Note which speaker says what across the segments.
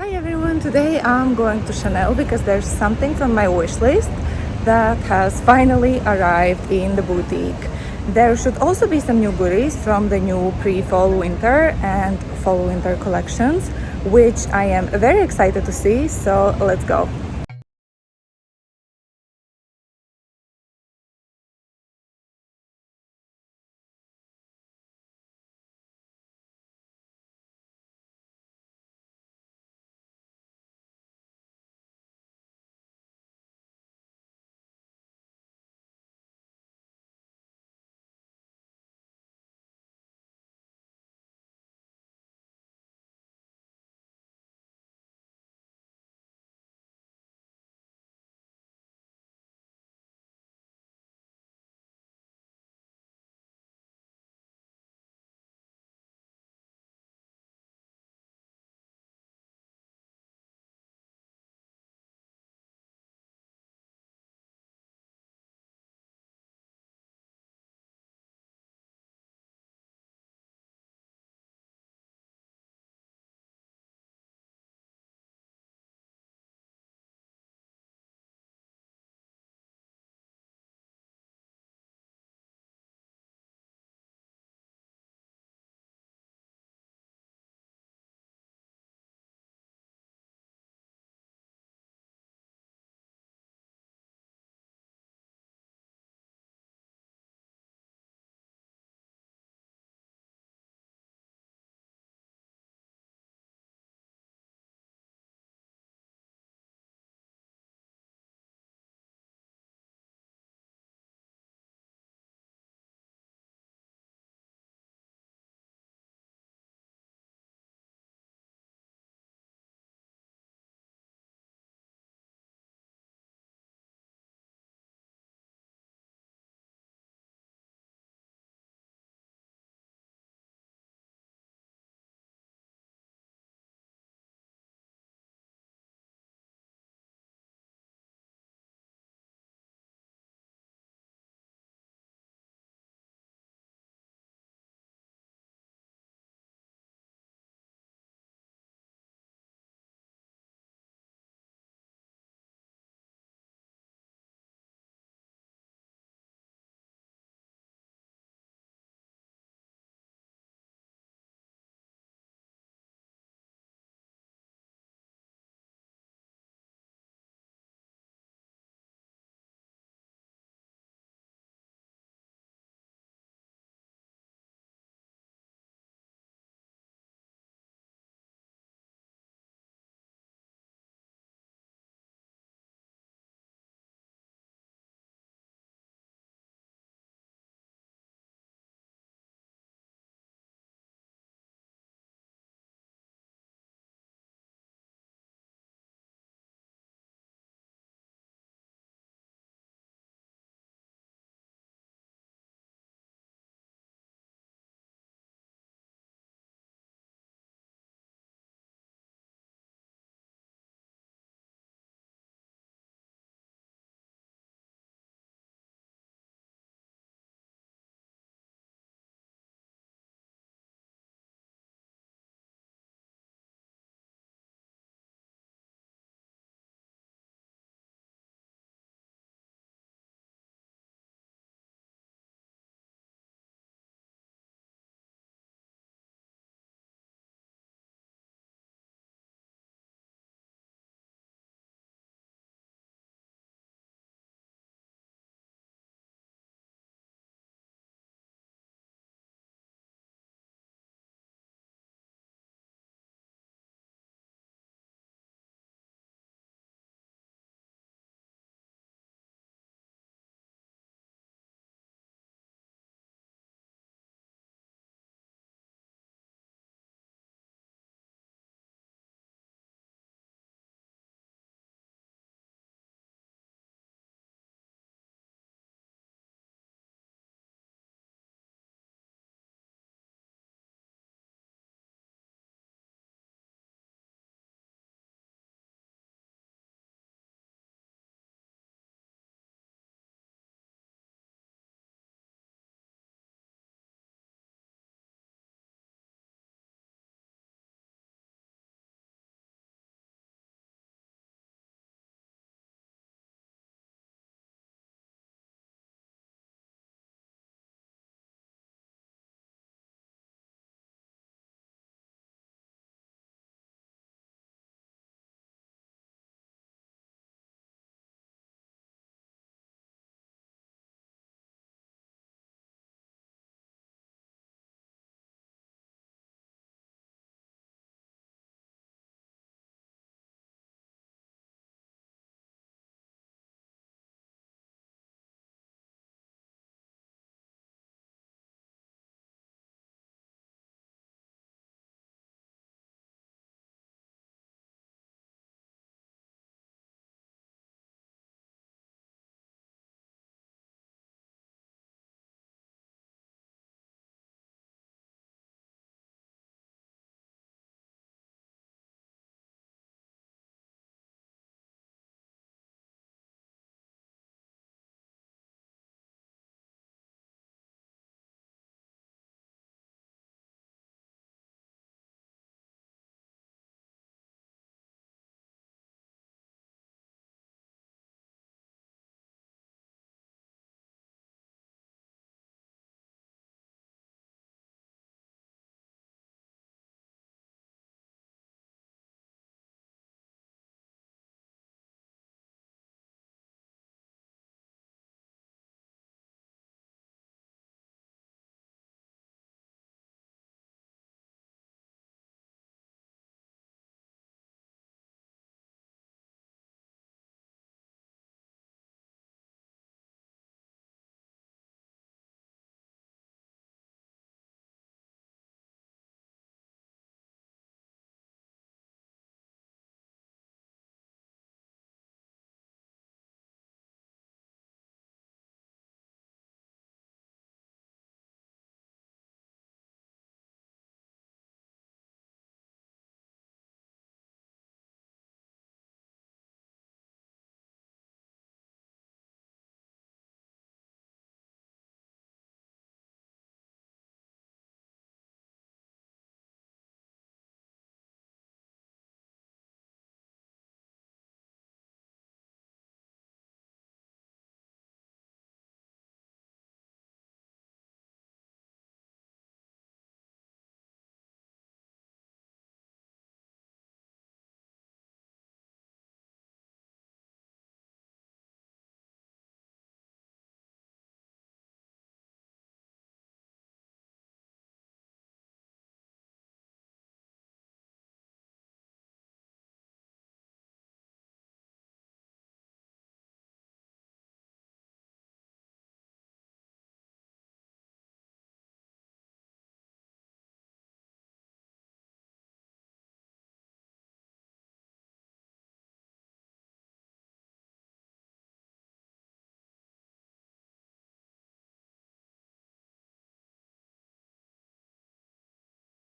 Speaker 1: Hi everyone, today I'm going to Chanel because there's something from my wish list that has finally arrived in the boutique. There should also be some new goodies from the new pre-fall winter and fall winter collections, which I am very excited to see, so let's go.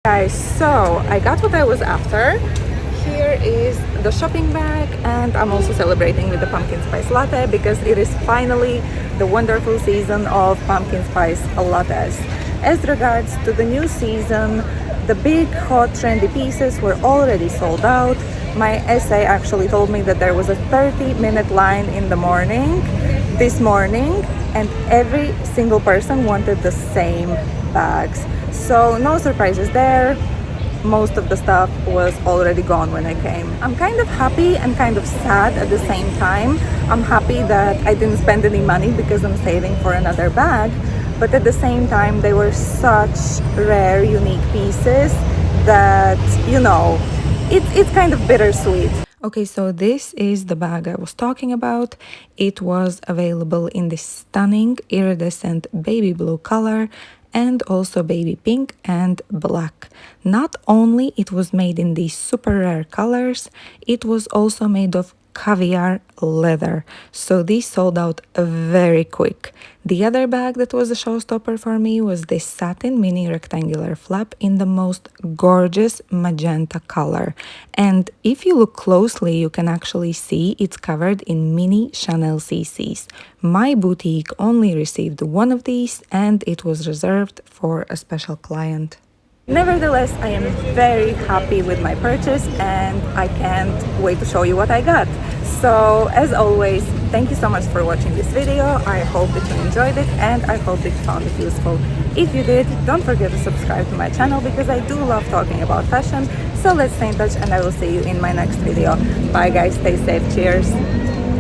Speaker 1: Guys, so I got what I was after. Here is the shopping bag, and I'm also celebrating with the pumpkin spice latte because it is finally the wonderful season of pumpkin spice lattes. As regards to the new season, the big hot trendy pieces were already sold out. My SA actually told me that there was a 30-minute line in the morning this morning, and every single person wanted the same bags. So no surprises there. Most of the stuff was already gone when I came. I'm kind of happy and kind of sad at the same time. I'm happy that I didn't spend any money because I'm saving for another bag, but at the same time they were such rare, unique pieces that, you know, it's kind of bittersweet. Okay, so this is the bag I was talking about. It was available in this stunning iridescent baby blue color and also baby pink and black. Not only it was made in these super rare colors, it was also made of caviar leather. So these sold out very quick. The other bag that was a showstopper for me was this satin mini rectangular flap in the most gorgeous magenta color. And if you look closely, you can actually see it's covered in mini Chanel CCs. My boutique only received one of these and it was reserved for a special client. Nevertheless, I am very happy with my purchase and I can't wait to show you what I got. So as always, thank you so much for watching this video. I hope that you enjoyed it and I hope that you found it useful. If you did, don't forget to subscribe to my channel because I do love talking about fashion. So let's stay in touch and I will see you in my next video. Bye guys, stay safe, cheers!